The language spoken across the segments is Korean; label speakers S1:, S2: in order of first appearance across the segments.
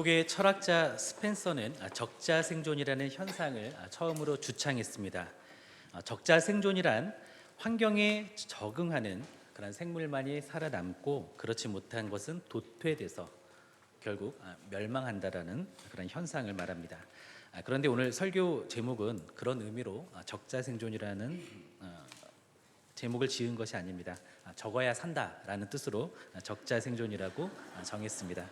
S1: 미국의 철학자 스펜서는 적자 생존이라는 현상을 처음으로 주창했습니다. 적자 생존이란 환경에 적응하는 그런 생물만이 살아남고 그렇지 못한 것은 도태돼서 결국 멸망한다라는 그런 현상을 말합니다. 그런데 오늘 설교 제목은 그런 의미로 적자 생존이라는 제목을 지은 것이 아닙니다. 적어야 산다라는 뜻으로 적자 생존이라고 정했습니다.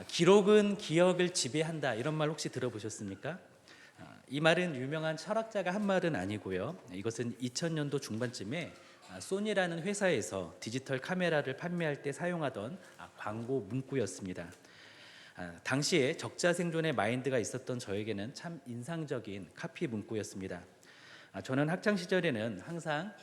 S1: 기록은 기억을 지배한다, 이런 말 혹시 들어보셨습니까? 이 말은 유명한 철학자가 한 말은 아니고요. 이것은 2000년도 중반쯤에 소니라는 회사에서 디지털 카메라를 판매할 때 사용하던 광고 문구였습니다. 당시에 적자 생존의 마인드가 있었던 저에게는 참 인상적인 카피 문구였습니다. 저는 학창 시절에는 항상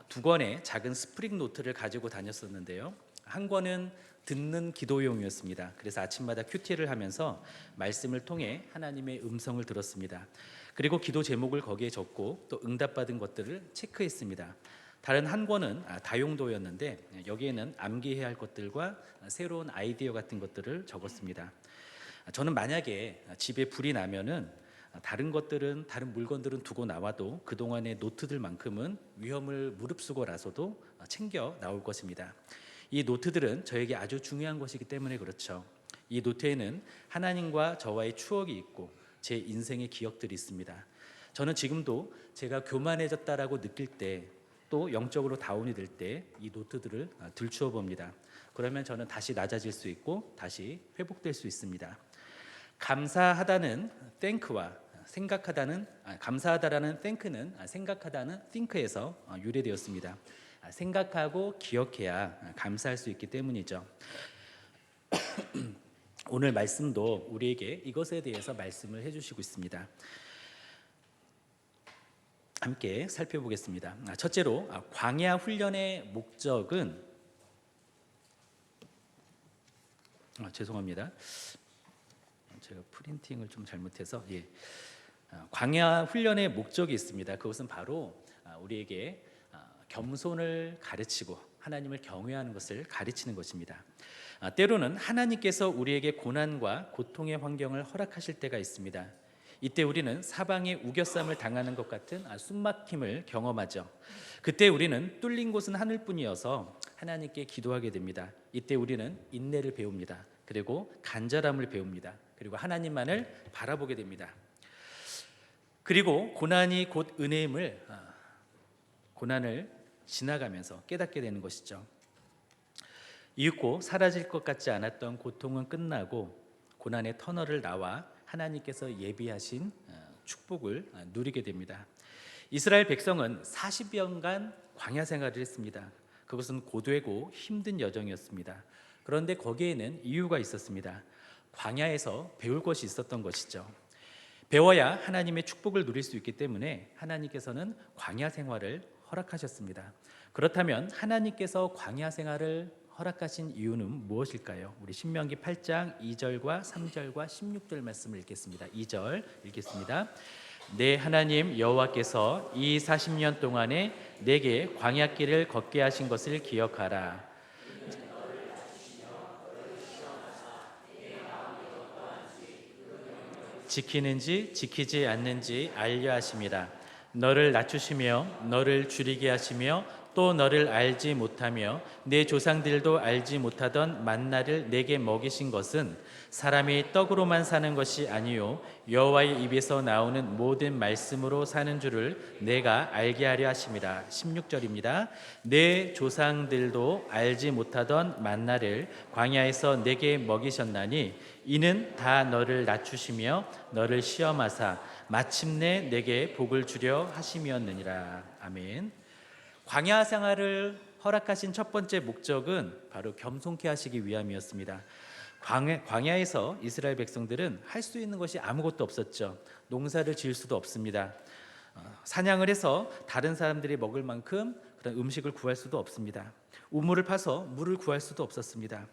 S1: 두 권의 작은 스프링 노트를 가지고 다녔었는데요. 한 권은 듣는 기도용이었습니다. 그래서 아침마다 큐티를 하면서 말씀을 통해 하나님의 음성을 들었습니다. 그리고 기도 제목을 거기에 적고 또 응답받은 것들을 체크했습니다. 다른 한 권은 다용도였는데 여기에는 암기해야 할 것들과 새로운 아이디어 같은 것들을 적었습니다. 저는 만약에 집에 불이 나면은 다른 물건들은 두고 나와도 그동안의 노트들만큼은 위험을 무릅쓰고 나서도 챙겨 나올 것입니다. 이 노트들은 저에게 아주 중요한 것이기 때문에 그렇죠. 이 노트에는 하나님과 저와의 추억이 있고 제 인생의 기억들이 있습니다. 저는 지금도 제가 교만해졌다라고 느낄 때, 또 영적으로 다운이 될 때 이 노트들을 들추어 봅니다. 그러면 저는 다시 낮아질 수 있고 다시 회복될 수 있습니다. 감사하다는 thank와 감사하다라는 thank는 생각하다는 think에서 유래되었습니다. 생각하고 기억해야 감사할 수 있기 때문이죠. 오늘 말씀도 우리에게 이것에 대해서 말씀을 해주시고 있습니다. 함께 살펴보겠습니다. 첫째로 광야 훈련의 목적은 죄송합니다. 제가 프린팅을 좀 잘못해서 광야 훈련의 목적이 있습니다. 그것은 바로 우리에게 겸손을 가르치고 하나님을 경외하는 것을 가르치는 것입니다. 때로는 하나님께서 우리에게 고난과 고통의 환경을 허락하실 때가 있습니다. 이때 우리는 사방에 우겨쌈을 당하는 것 같은 숨막힘을 경험하죠. 그때 우리는 뚫린 곳은 하늘뿐이어서 하나님께 기도하게 됩니다. 이때 우리는 인내를 배웁니다. 그리고 간절함을 배웁니다. 그리고 하나님만을 바라보게 됩니다. 그리고 고난이 곧 은혜임을 고난을 지나가면서 깨닫게 되는 것이죠. 이윽고 사라질 것 같지 않았던 고통은 끝나고 고난의 터널을 나와 하나님께서 예비하신 축복을 누리게 됩니다. 이스라엘 백성은 40년간 광야 생활을 했습니다. 그것은 고되고 힘든 여정이었습니다. 그런데 거기에는 이유가 있었습니다. 광야에서 배울 것이 있었던 것이죠. 배워야 하나님의 축복을 누릴 수 있기 때문에 하나님께서는 광야 생활을 허락하셨습니다. 그렇다면 하나님께서 광야 생활을 허락하신 이유는 무엇일까요? 우리 신명기 8장 2절과 3절과 16절 말씀을 읽겠습니다. 2절 읽겠습니다. 내 하나님 여호와께서 이 40년 동안에 내게 광야길을 걷게 하신 것을 기억하라. 지키는지 지키지 않는지 알려 하심이라. 너를 낮추시며 너를 줄이게 하시며 또 너를 알지 못하며 내 조상들도 알지 못하던 만나를 내게 먹이신 것은 사람이 떡으로만 사는 것이 아니요 여호와의 입에서 나오는 모든 말씀으로 사는 줄을 내가 알게 하려 하심이라. 16절입니다. 내 조상들도 알지 못하던 만나를 광야에서 내게 먹이셨나니 이는 다 너를 낮추시며 너를 시험하사 마침내 내게 복을 주려 하심이었느니라. 아멘. 광야 생활을 허락하신 첫 번째 목적은 바로 겸손케 하시기 위함이었습니다. 광야에서 이스라엘 백성들은 할 수 있는 것이 아무것도 없었죠. 농사를 지을 수도 없습니다. 사냥을 해서 다른 사람들이 먹을 만큼 그런 음식을 구할 수도 없습니다. 우물을 파서 물을 구할 수도 없었습니다.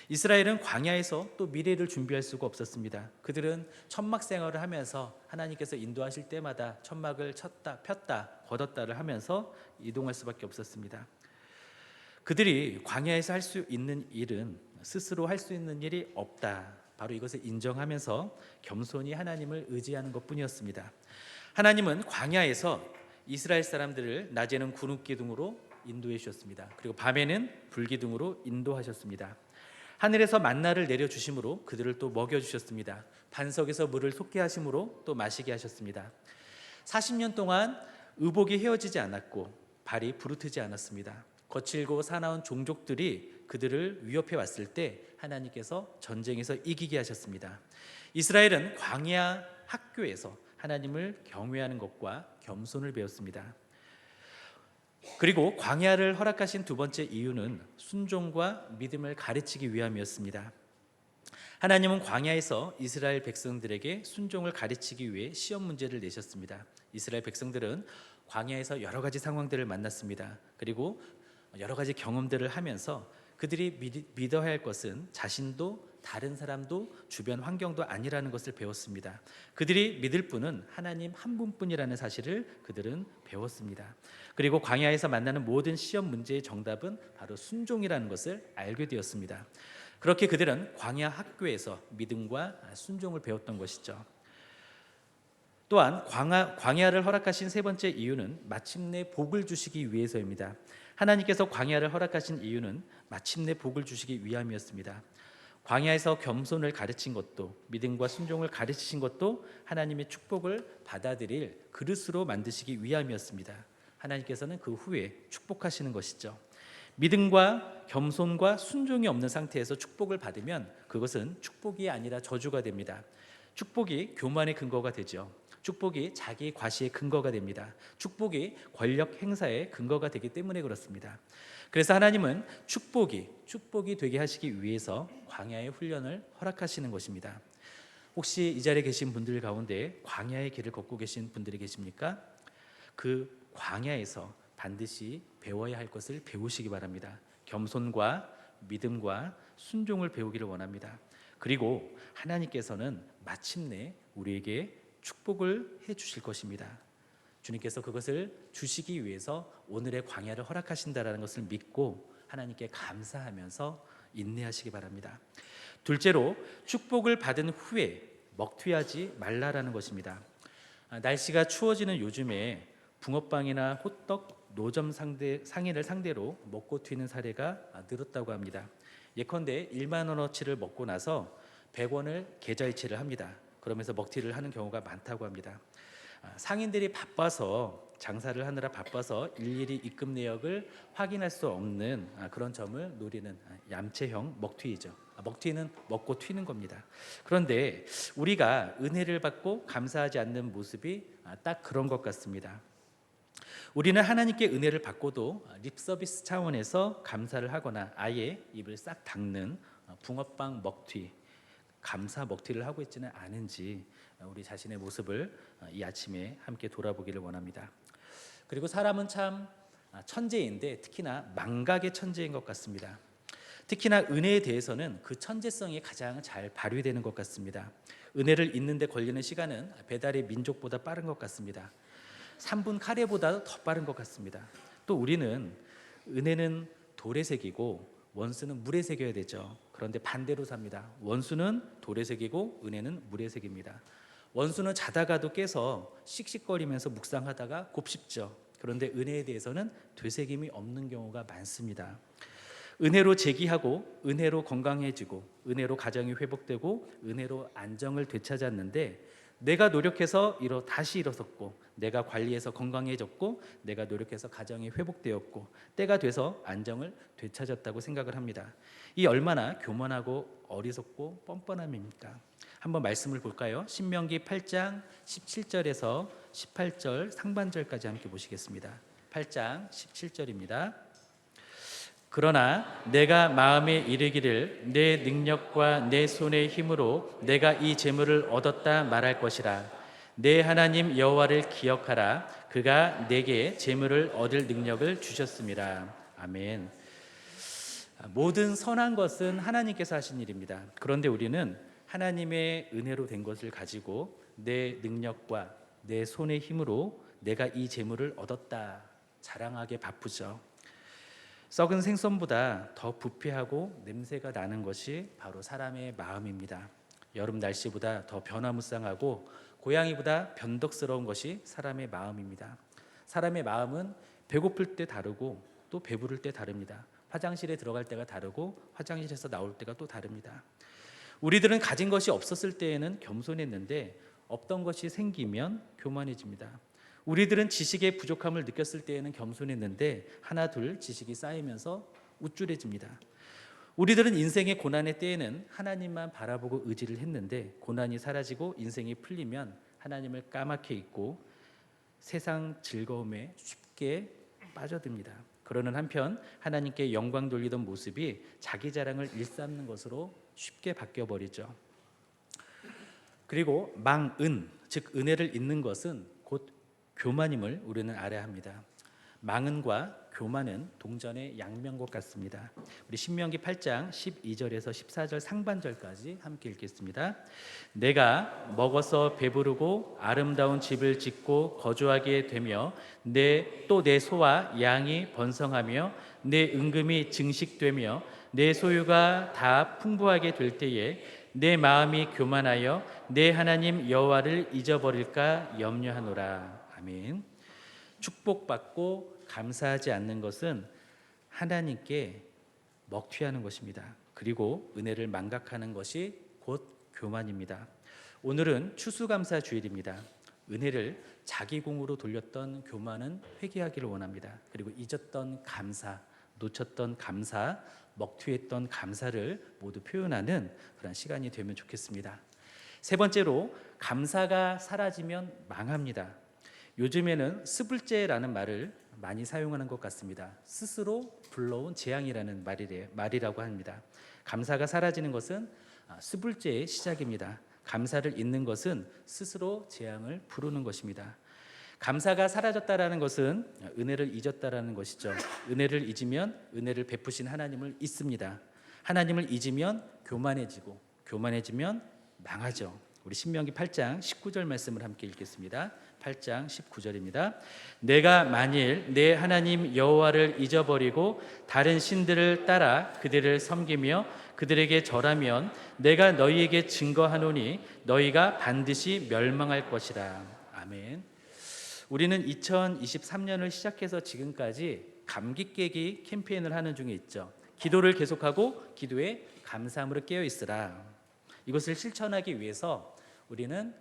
S1: 이스라엘은 광야에서 또 미래를 준비할 수가 없었습니다. 그들은 천막 생활을 하면서 하나님께서 인도하실 때마다 천막을 쳤다 폈다 걷었다를 하면서 이동할 수밖에 없었습니다. 그들이 광야에서 할 수 있는 일은 스스로 할 수 있는 일이 없다. 바로 이것을 인정하면서 겸손히 하나님을 의지하는 것뿐이었습니다. 하나님은 광야에서 이스라엘 사람들을 낮에는 구름 기둥으로 인도해 주셨습니다. 그리고 밤에는 불 기둥으로 인도하셨습니다. 하늘에서 만나를 내려 주심으로 그들을 또 먹여 주셨습니다. 반석에서 물을 솟게 하심으로 또 마시게 하셨습니다. 40년 동안 의복이 헤어지지 않았고 발이 부르트지 않았습니다. 거칠고 사나운 종족들이 그들을 위협해 왔을 때 하나님께서 전쟁에서 이기게 하셨습니다. 이스라엘은 광야 학교에서 하나님을 경외하는 것과 겸손을 배웠습니다. 그리고 광야를 허락하신 두 번째 이유는 순종과 믿음을 가르치기 위함이었습니다. 하나님은 광야에서 이스라엘 백성들에게 순종을 가르치기 위해 시험 문제를 내셨습니다. 이스라엘 백성들은 광야에서 여러 가지 상황들을 만났습니다. 그리고 여러 가지 경험들을 하면서 그들이 믿어야 할 것은 자신도 다른 사람도 주변 환경도 아니라는 것을 배웠습니다. 그들이 믿을 분은 하나님 한 분뿐이라는 사실을 그들은 배웠습니다. 그리고 광야에서 만나는 모든 시험 문제의 정답은 바로 순종이라는 것을 알게 되었습니다. 그렇게 그들은 광야 학교에서 믿음과 순종을 배웠던 것이죠. 또한 광야를 허락하신 세 번째 이유는 마침내 복을 주시기 위해서입니다. 하나님께서 광야를 허락하신 이유는 마침내 복을 주시기 위함이었습니다. 광야에서 겸손을 가르친 것도 믿음과 순종을 가르치신 것도 하나님의 축복을 받아들일 그릇으로 만드시기 위함이었습니다. 하나님께서는 그 후에 축복하시는 것이죠. 믿음과 겸손과 순종이 없는 상태에서 축복을 받으면 그것은 축복이 아니라 저주가 됩니다. 축복이 교만의 근거가 되죠. 축복이 자기 과시의 근거가 됩니다. 축복이 권력 행사의 근거가 되기 때문에 그렇습니다. 그래서 하나님은 축복이 되게 하시기 위해서 광야의 훈련을 허락하시는 것입니다. 혹시 이 자리에 계신 분들 가운데 광야의 길을 걷고 계신 분들이 계십니까? 그 광야에서 반드시 배워야 할 것을 배우시기 바랍니다. 겸손과 믿음과 순종을 배우기를 원합니다. 그리고 하나님께서는 마침내 우리에게 축복을 해 주실 것입니다. 주님께서 그것을 주시기 위해서 오늘의 광야를 허락하신다라는 것을 믿고 하나님께 감사하면서 인내하시기 바랍니다. 둘째로 축복을 받은 후에 먹튀하지 말라라는 것입니다. 날씨가 추워지는 요즘에 붕어빵이나 호떡, 노점 상인을 상대로 먹고 튀는 사례가 늘었다고 합니다. 예컨대 1만 원어치를 먹고 나서 100원을 계좌이체를 합니다. 그러면서 먹튀를 하는 경우가 많다고 합니다. 상인들이 장사를 하느라 바빠서 일일이 입금 내역을 확인할 수 없는 그런 점을 노리는 얌체형 먹튀이죠. 먹튀는 먹고 튀는 겁니다. 그런데 우리가 은혜를 받고 감사하지 않는 모습이 딱 그런 것 같습니다. 우리는 하나님께 은혜를 받고도 립서비스 차원에서 감사를 하거나 아예 입을 싹 닫는 붕어빵 먹튀, 감사 먹튀를 하고 있지는 않은지 우리 자신의 모습을 이 아침에 함께 돌아보기를 원합니다. 그리고 사람은 참 천재인데 특히나 망각의 천재인 것 같습니다. 특히나 은혜에 대해서는 그 천재성이 가장 잘 발휘되는 것 같습니다. 은혜를 잊는 데 걸리는 시간은 배달의 민족보다 빠른 것 같습니다. 3분 카레보다 더 빠른 것 같습니다. 또 우리는 은혜는 돌에 새기고 원수는 물에 새겨야 되죠. 그런데 반대로 삽니다. 원수는 돌에 새기고 은혜는 물에 새깁니다. 원수는 자다가도 깨서 씩씩거리면서 묵상하다가 곱씹죠. 그런데 은혜에 대해서는 되새김이 없는 경우가 많습니다. 은혜로 재기하고 은혜로 건강해지고 은혜로 가정이 회복되고 은혜로 안정을 되찾았는데 내가 노력해서 다시 일어섰고 내가 관리해서 건강해졌고 내가 노력해서 가정이 회복되었고 때가 돼서 안정을 되찾았다고 생각을 합니다. 이 얼마나 교만하고 어리석고 뻔뻔함입니까? 한번 말씀을 볼까요? 신명기 8장 17절에서 18절 상반절까지 함께 보시겠습니다. 8장 17절입니다. 그러나 내가 마음에 이르기를 내 능력과 내 손의 힘으로 내가 이 재물을 얻었다 말할 것이라. 내 하나님 여호와를 기억하라. 그가 내게 재물을 얻을 능력을 주셨음이라. 아멘. 모든 선한 것은 하나님께서 하신 일입니다. 그런데 우리는 하나님의 은혜로 된 것을 가지고 내 능력과 내 손의 힘으로 내가 이 재물을 얻었다 자랑하게 바쁘죠. 썩은 생선보다 더 부패하고 냄새가 나는 것이 바로 사람의 마음입니다. 여름 날씨보다 더 변화무쌍하고 고양이보다 변덕스러운 것이 사람의 마음입니다. 사람의 마음은 배고플 때 다르고 또 배부를 때 다릅니다. 화장실에 들어갈 때가 다르고 화장실에서 나올 때가 또 다릅니다. 우리들은 가진 것이 없었을 때에는 겸손했는데 없던 것이 생기면 교만해집니다. 우리들은 지식의 부족함을 느꼈을 때에는 겸손했는데 하나 둘 지식이 쌓이면서 우쭐해집니다. 우리들은 인생의 고난의 때에는 하나님만 바라보고 의지를 했는데 고난이 사라지고 인생이 풀리면 하나님을 까맣게 잊고 세상 즐거움에 쉽게 빠져듭니다. 그러는 한편 하나님께 영광 돌리던 모습이 자기 자랑을 일삼는 것으로 쉽게 바뀌어버리죠. 그리고 망은, 즉 은혜를 잊는 것은 곧 교만임을 우리는 알아야 합니다. 망은과 교만은 동전의 양면과 같습니다. 우리 신명기 8장 12절에서 14절 상반절까지 함께 읽겠습니다. 내가 먹어서 배부르고 아름다운 집을 짓고 거주하게 되며 내 소와 양이 번성하며 내 은금이 증식되며 내 소유가 다 풍부하게 될 때에 내 마음이 교만하여 내 하나님 여호와를 잊어버릴까 염려하노라. 아멘. 축복받고 감사하지 않는 것은 하나님께 먹튀하는 것입니다. 그리고 은혜를 망각하는 것이 곧 교만입니다. 오늘은 추수감사 주일입니다. 은혜를 자기 공으로 돌렸던 교만은 회개하기를 원합니다. 그리고 잊었던 감사, 놓쳤던 감사, 먹튀했던 감사를 모두 표현하는 그런 시간이 되면 좋겠습니다. 세 번째로, 감사가 사라지면 망합니다. 요즘에는 스불제라는 말을 많이 사용하는 것 같습니다. 스스로 불러온 재앙이라는 말이라고 합니다. 감사가 사라지는 것은 스불제의 시작입니다. 감사를 잊는 것은 스스로 재앙을 부르는 것입니다. 감사가 사라졌다라는 것은 은혜를 잊었다라는 것이죠. 은혜를 잊으면 은혜를 베푸신 하나님을 잊습니다. 하나님을 잊으면 교만해지고 교만해지면 망하죠. 우리 신명기 8장 19절 말씀을 함께 읽겠습니다. 8장 19절입니다. 내가 만일 내 하나님 여호와를 잊어버리고 다른 신들을 따라 그들을 섬기며 그들에게 절하면 내가 너희에게 증거하노니 너희가 반드시 멸망할 것이라. 아멘. 우리는 2023년을 시작해서 지금까지 감기 깨기 캠페인을 하는 중에 있죠. 기도를 계속하고 기도에 감사함으로 깨어 있으라. 이것을 실천하기 위해서 우리는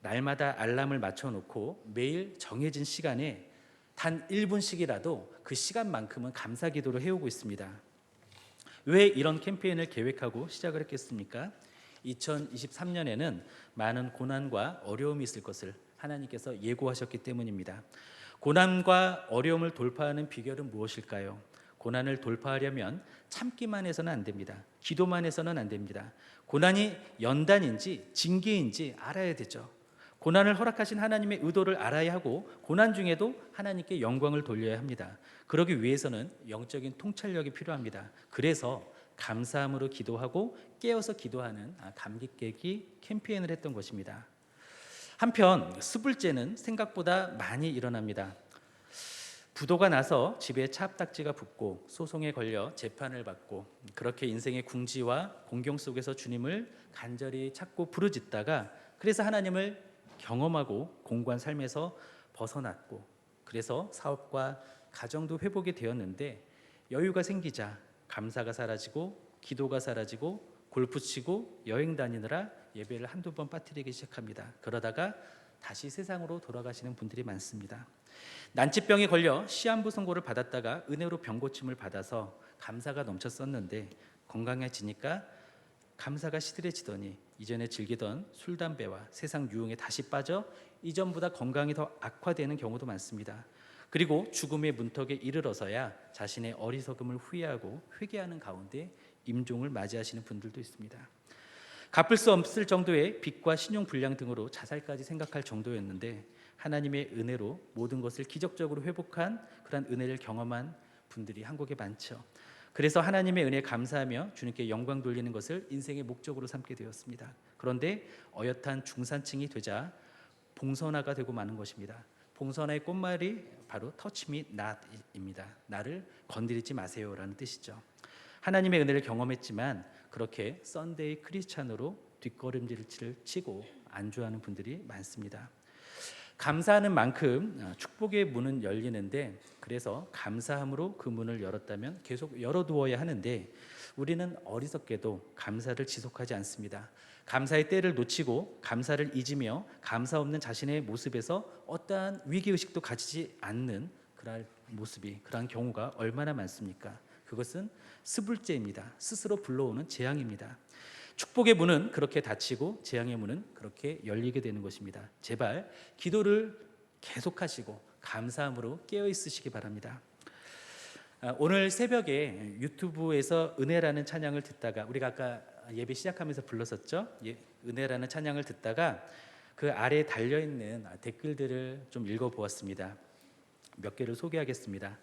S1: 날마다 알람을 맞춰놓고 매일 정해진 시간에 단 1분씩이라도 그 시간만큼은 감사 기도를 해오고 있습니다. 왜 이런 캠페인을 계획하고 시작을 했겠습니까? 2023년에는 많은 고난과 어려움이 있을 것을 하나님께서 예고하셨기 때문입니다. 고난과 어려움을 돌파하는 비결은 무엇일까요? 고난을 돌파하려면 참기만 해서는 안 됩니다. 기도만 해서는 안 됩니다. 고난이 연단인지 징계인지 알아야 되죠. 고난을 허락하신 하나님의 의도를 알아야 하고 고난 중에도 하나님께 영광을 돌려야 합니다. 그러기 위해서는 영적인 통찰력이 필요합니다. 그래서 감사함으로 기도하고 깨어서 기도하는 감기 깨기 캠페인을 했던 것입니다. 한편 스불제는 생각보다 많이 일어납니다. 부도가 나서 집에 차압딱지가 붙고 소송에 걸려 재판을 받고 그렇게 인생의 궁지와 공경 속에서 주님을 간절히 찾고 부르짖다가 그래서 하나님을 경험하고 공고한 삶에서 벗어났고 그래서 사업과 가정도 회복이 되었는데 여유가 생기자 감사가 사라지고 기도가 사라지고 골프 치고 여행 다니느라 예배를 한두 번 빠뜨리기 시작합니다. 그러다가 다시 세상으로 돌아가시는 분들이 많습니다. 난치병에 걸려 시한부 선고를 받았다가 은혜로 병고침을 받아서 감사가 넘쳤었는데 건강해지니까 감사가 시들해지더니 이전에 즐기던 술, 담배와 세상 유흥에 다시 빠져 이전보다 건강이 더 악화되는 경우도 많습니다. 그리고 죽음의 문턱에 이르러서야 자신의 어리석음을 후회하고 회개하는 가운데 임종을 맞이하시는 분들도 있습니다. 갚을 수 없을 정도의 빚과 신용 불량 등으로 자살까지 생각할 정도였는데 하나님의 은혜로 모든 것을 기적적으로 회복한 그런 은혜를 경험한 분들이 한국에 많죠. 그래서 하나님의 은혜에 감사하며 주님께 영광 돌리는 것을 인생의 목적으로 삼게 되었습니다. 그런데 어엿한 중산층이 되자 봉선화가 되고 마는 것입니다. 봉선화의 꽃말이 바로 touch me not입니다. 나를 건드리지 마세요라는 뜻이죠. 하나님의 은혜를 경험했지만 그렇게 썬데이 크리스찬으로 뒷걸음질을 치고 안주하는 분들이 많습니다. 감사하는 만큼 축복의 문은 열리는데, 그래서 감사함으로 그 문을 열었다면 계속 열어두어야 하는데 우리는 어리석게도 감사를 지속하지 않습니다. 감사의 때를 놓치고 감사를 잊으며 감사 없는 자신의 모습에서 어떠한 위기의식도 가지지 않는 그런 모습이, 그러한 경우가 얼마나 많습니까? 그것은 스불제입니다. 스스로 불러오는 재앙입니다. 축복의 문은 그렇게 닫히고 재앙의 문은 그렇게 열리게 되는 것입니다. 제발 기도를 계속하시고 감사함으로 깨어 있으시기 바랍니다. 오늘 새벽에 유튜브에서 은혜라는 찬양을 듣다가, 우리가 아까 예배 시작하면서 불렀었죠. 은혜라는 찬양을 듣다가 그 아래에 달려있는 댓글들을 좀 읽어보았습니다. 몇 개를 소개하겠습니다.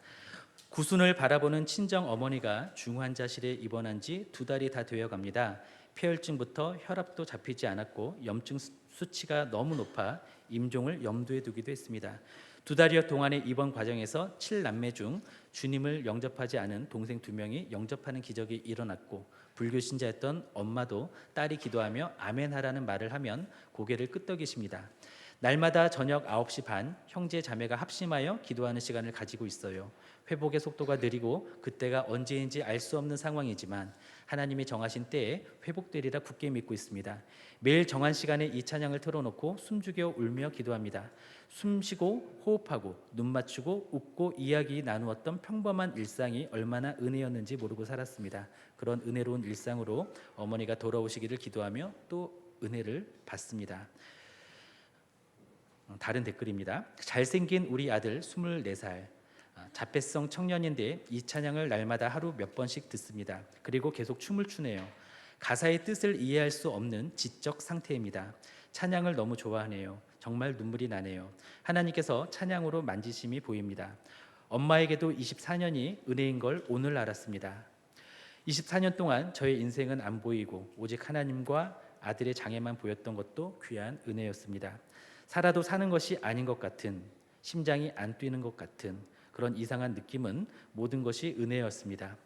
S1: 구순을 바라보는 친정 어머니가 중환자실에 입원한 지 2달이 다 되어갑니다. 폐혈증부터 혈압도 잡히지 않았고 염증 수치가 너무 높아 임종을 염두에 두기도 했습니다. 2달여 동안의 입원 과정에서 7남매 중 주님을 영접하지 않은 동생 2명이 영접하는 기적이 일어났고, 불교 신자였던 엄마도 딸이 기도하며 아멘 하라는 말을 하면 고개를 끄덕이십니다. 날마다 저녁 9시 반 형제 자매가 합심하여 기도하는 시간을 가지고 있어요. 회복의 속도가 느리고 그때가 언제인지 알 수 없는 상황이지만 하나님이 정하신 때에 회복되리라 굳게 믿고 있습니다. 매일 정한 시간에 이 찬양을 틀어놓고 숨죽여 울며 기도합니다. 숨쉬고 호흡하고 눈 맞추고 웃고 이야기 나누었던 평범한 일상이 얼마나 은혜였는지 모르고 살았습니다. 그런 은혜로운 일상으로 어머니가 돌아오시기를 기도하며 또 은혜를 받습니다. 다른 댓글입니다. 잘생긴 우리 아들 24살, 자폐성 청년인데 이 찬양을 날마다 하루 몇 번씩 듣습니다. 그리고 계속 춤을 추네요. 가사의 뜻을 이해할 수 없는 지적 상태입니다. 찬양을 너무 좋아하네요. 정말 눈물이 나네요. 하나님께서 찬양으로 만지심이 보입니다. 엄마에게도 24년이 은혜인 걸 오늘 알았습니다. 24년 동안 저의 인생은 안 보이고 오직 하나님과 아들의 장애만 보였던 것도 귀한 은혜였습니다. 살아도 사는 것이 아닌 것 같은, 심장이 안 뛰는 것 같은 그런 이상한 느낌은 모든 것이 은혜였습니다.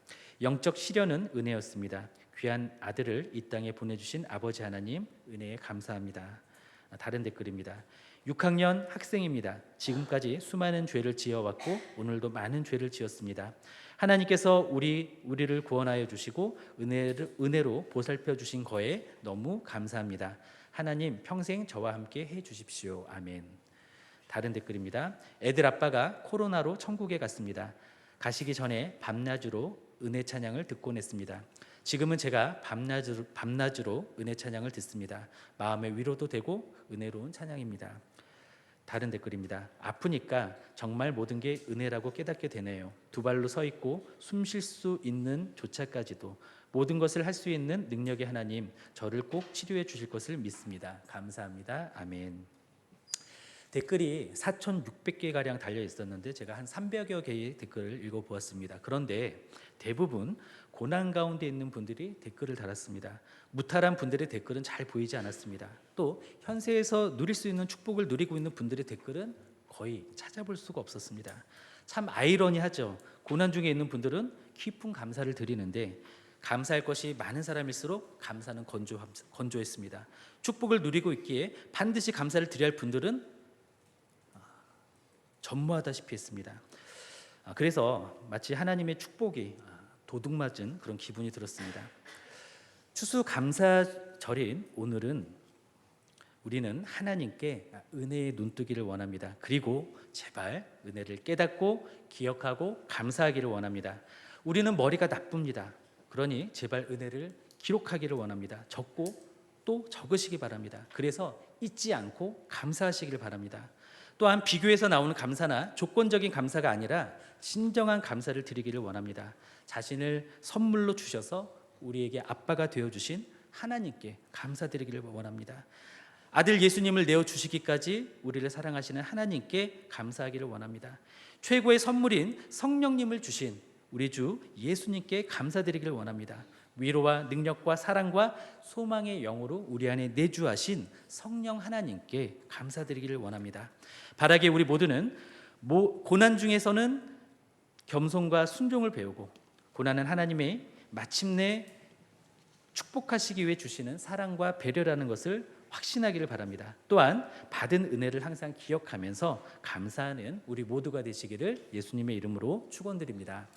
S1: 영적 시련은 은혜였습니다. 귀한 아들을 이 땅에 보내주신 아버지 하나님 은혜에 감사합니다. 다른 댓글입니다. 6학년 학생입니다. 지금까지 수많은 죄를 지어왔고 오늘도 많은 죄를 지었습니다. 하나님께서 우리를 구원하여 주시고 은혜로 보살펴 주신 거에 너무 감사합니다. 하나님 평생 저와 함께 해 주십시오. 아멘. 다른 댓글입니다. 애들 아빠가 코로나로 천국에 갔습니다. 가시기 전에 밤낮으로 은혜 찬양을 듣곤 했습니다. 지금은 제가 밤낮으로 은혜 찬양을 듣습니다. 마음의 위로도 되고 은혜로운 찬양입니다. 다른 댓글입니다. 아프니까 정말 모든 게 은혜라고 깨닫게 되네요. 2발로 서 있고 숨 쉴 수 있는 조차까지도 모든 것을 할 수 있는 능력의 하나님, 저를 꼭 치료해 주실 것을 믿습니다. 감사합니다. 아멘. 댓글이 4,600개가량 달려 있었는데 제가 한 300여 개의 댓글을 읽어보았습니다. 그런데 대부분 고난 가운데 있는 분들이 댓글을 달았습니다. 무탈한 분들의 댓글은 잘 보이지 않았습니다. 또 현세에서 누릴 수 있는 축복을 누리고 있는 분들의 댓글은 거의 찾아볼 수가 없었습니다. 참 아이러니하죠. 고난 중에 있는 분들은 깊은 감사를 드리는데 감사할 것이 많은 사람일수록 감사는 건조했습니다. 축복을 누리고 있기에 반드시 감사를 드려야 할 분들은 전무하다시피 했습니다. 그래서 마치 하나님의 축복이 도둑맞은 그런 기분이 들었습니다. 추수감사절인 오늘은 우리는 하나님께 은혜의 눈뜨기를 원합니다. 그리고 제발 은혜를 깨닫고 기억하고 감사하기를 원합니다. 우리는 머리가 나쁩니다. 그러니 제발 은혜를 기록하기를 원합니다. 적고 또 적으시기 바랍니다. 그래서 잊지 않고 감사하시기를 바랍니다. 또한 비교해서 나오는 감사나 조건적인 감사가 아니라 진정한 감사를 드리기를 원합니다. 자신을 선물로 주셔서 우리에게 아빠가 되어주신 하나님께 감사드리기를 원합니다. 아들 예수님을 내어주시기까지 우리를 사랑하시는 하나님께 감사하기를 원합니다. 최고의 선물인 성령님을 주신 우리 주 예수님께 감사드리기를 원합니다. 위로와 능력과 사랑과 소망의 영으로 우리 안에 내주하신 성령 하나님께 감사드리기를 원합니다. 바라기에 우리 모두는 고난 중에서는 겸손과 순종을 배우고 고난은 하나님의 마침내 축복하시기 위해 주시는 사랑과 배려라는 것을 확신하기를 바랍니다. 또한 받은 은혜를 항상 기억하면서 감사하는 우리 모두가 되시기를 예수님의 이름으로 축원드립니다.